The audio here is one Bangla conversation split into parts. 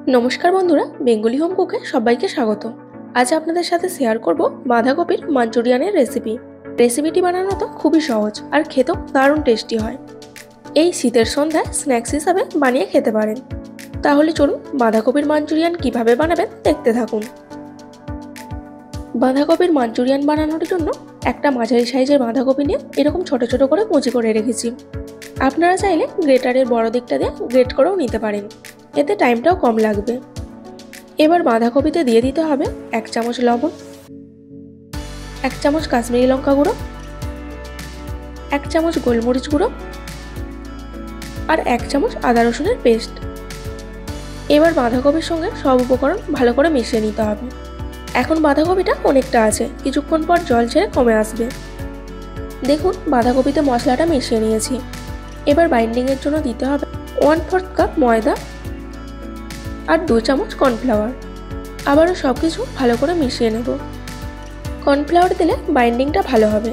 नमस्कार बंधुरा बेंगली होम कुके सबाइके स्वागत। आज आपनादेर साथे शेयर करब बाँधाकपिर मांचुरियानेर रेसिपि। रेसिपिटी बानानो तो खूबই सहज और खेतेও दारुण टेस्टी হয়। এই শীতের সন্ধ্যায় স্ন্যাক্স হিসেবে বানিয়ে খেতে পারেন। তাহলে চলুন বাঁধাকপির মাঞ্চুরিয়ান কিভাবে বানাবেন দেখতে থাকুন। বাঁধাকপির মাঞ্চুরিয়ান বানানোর জন্য একটা মাঝারি সাইজের বাঁধাকপি নিয়ে এরকম ছোট ছোট করে কুচি করে রেখেছি। আপনারা চাইলে গ্রেটারের বড় দিকটা দিয়ে গ্রেট করেও নিতে পারেন, এতে টাইমটাও কম লাগবে। এবার বাঁধাকপিতে দিয়ে দিতে হবে 1 চামচ লবণ, 1 চামচ কাশ্মীরি লঙ্কা গুঁড়ো, 1 চামচ গোলমরিচ গুঁড়ো আর 1 চামচ আদা রসুনের পেস্ট। এবার বাঁধাকপির সঙ্গে সব উপকরণ ভালো করে মিশিয়ে নিতে হবে। এখন বাঁধাকপিটা অনেকটা আছে, কিছুক্ষণ পর জল ছেড়ে কমে আসবে। দেখুন বাঁধাকপিতে মশলাটা মিশিয়ে নিয়েছি। এবার বাইন্ডিংয়ের জন্য দিতে হবে 1/4 কাপ ময়দা আর 2 চামচ কর্নফ্লাওয়ার। আবারও সব কিছু ভালো করে মিশিয়ে নেব। কর্নফ্লাওয়ার দিলে বাইন্ডিংটা ভালো হবে।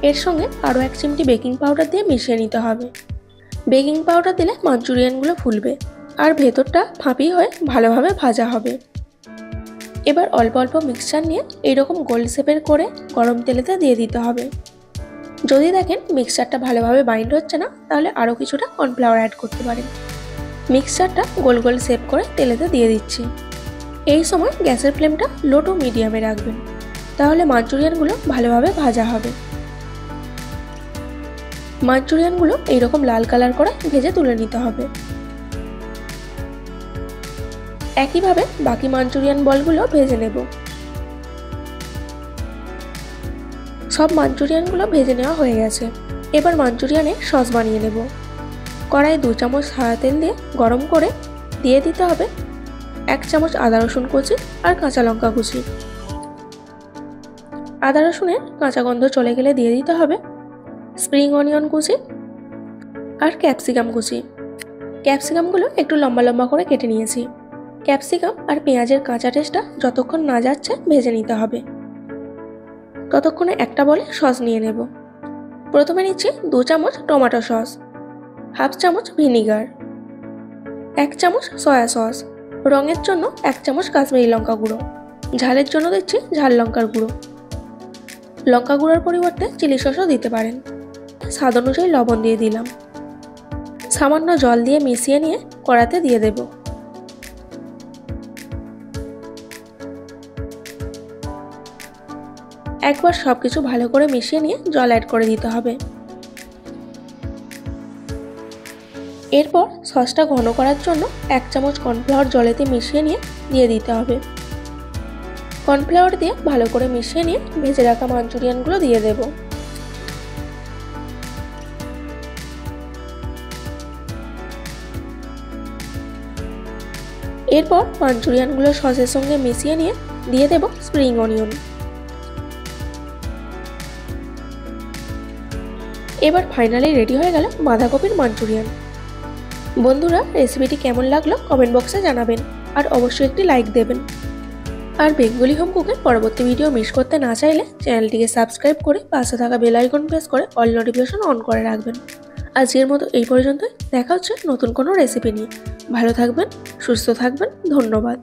এর সঙ্গে আরও 1 চিমটি বেকিং পাউডার দিয়ে মিশিয়ে নিতে হবে। বেকিং পাউডার দিলে মাঞ্চুরিয়ানগুলো ফুলবে আর ভেতরটা ফাঁপি হয়ে ভালোভাবে ভাজা হবে। এবার অল্প অল্প মিক্সচার নিয়ে এইরকম গোল শেপের করে গরম তেলেতে দিয়ে দিতে হবে। যদি দেখেন মিক্সচারটা ভালোভাবে বাইন্ড হচ্ছে না, তাহলে আরও কিছুটা কর্নফ্লাওয়ার অ্যাড করতে পারেন। মিক্সচারটা গোল গোল শেপ করে তেলেতে দিয়ে দিচ্ছি। এই সময় গ্যাসের ফ্লেমটা লো টু মিডিয়ামে রাখবেন, তাহলে মাঞ্চুরিয়ানগুলো ভালোভাবে ভাজা হবে। মাঞ্চুরিয়ানগুলো এইরকম লাল কালার করে ভেজে তুলে নিতে হবে। একইভাবে বাকি মাঞ্চুরিয়ান বলগুলো ভেজে নেব। সব মাঞ্চুরিয়ানগুলো ভেজে নেওয়া হয়ে গেছে। এবার মাঞ্চুরিয়ানে সস বানিয়ে নেব। কড়াই 2 চামচ সাদা তেল দিয়ে গরম করে দিয়ে দিতে হবে 1 চামচ আদা রসুন কুচি আর কাঁচা লঙ্কা কুচি। আদা রসুনের কাঁচা গন্ধ চলে গেলে দিয়ে দিতে হবে স্প্রিং অনিয়ন কুচি আর ক্যাপসিকাম কুচি। ক্যাপসিকামগুলো একটু লম্বা লম্বা করে কেটে নিয়েছি। ক্যাপসিকাম আর পেঁয়াজের কাঁচা টেস্টটা যতক্ষণ না যাচ্ছে ভেজে নিতে হবে। ততক্ষণে একটা বলে সস নিয়ে নেব। প্রথমে নিচ্ছি 2 চামচ টমেটো সস, 1/2 চামচ ভিনিগার, 1 চামচ সয়া সস, রঙের জন্য 1 চামচ কাশ্মীরি লঙ্কা গুঁড়ো, ঝালের জন্য দিচ্ছি ঝাল লঙ্কার গুঁড়ো। লঙ্কা গুঁড়োর পরিবর্তে চিলি সসও দিতে পারেন। স্বাদ অনুযায়ী লবণ দিয়ে দিলাম। সামান্য জল দিয়ে মিশিয়ে নিয়ে কড়াতে দিয়ে দেব। একবার সবকিছু ভালো করে মিশিয়ে নিয়ে জল অ্যাড করে দিতে হবে। এরপর সসটা ঘন করার জন্য 1 চামচ কর্নফ্লাওয়ার জলেতে মিশিয়ে নিয়ে দিয়ে দিতে হবে। কর্নফ্লাওয়ার দিয়ে ভালো করে মিশিয়ে নিয়ে ভেজে রাখা মাঞ্চুরিয়ানগুলো দিয়ে দেব। এরপর মাঞ্চুরিয়ানগুলো সসের সঙ্গে মিশিয়ে নিয়ে দিয়ে দেব স্প্রিং অনিয়ন। এবার ফাইনালি রেডি হয়ে গেল বাঁধাকপির মাঞ্চুরিয়ান। বন্ধুরা রেসিপিটি কেমন লাগলো কমেন্ট বক্সে জানাবেন আর অবশ্যই একটি লাইক দেবেন। আর বেঙ্গলি হোম কুকের পরবর্তী ভিডিও মিস করতে না চাইলে চ্যানেলটিকে সাবস্ক্রাইব করে পাশে থাকা বেল আইকন প্রেস করে অল নোটিফিকেশন অন করে রাখবেন। আজকের মতো এই পর্যন্তই। দেখা হচ্ছে নতুন কোনো রেসিপি নিয়ে। ভালো থাকবেন, সুস্থ থাকবেন। ধন্যবাদ।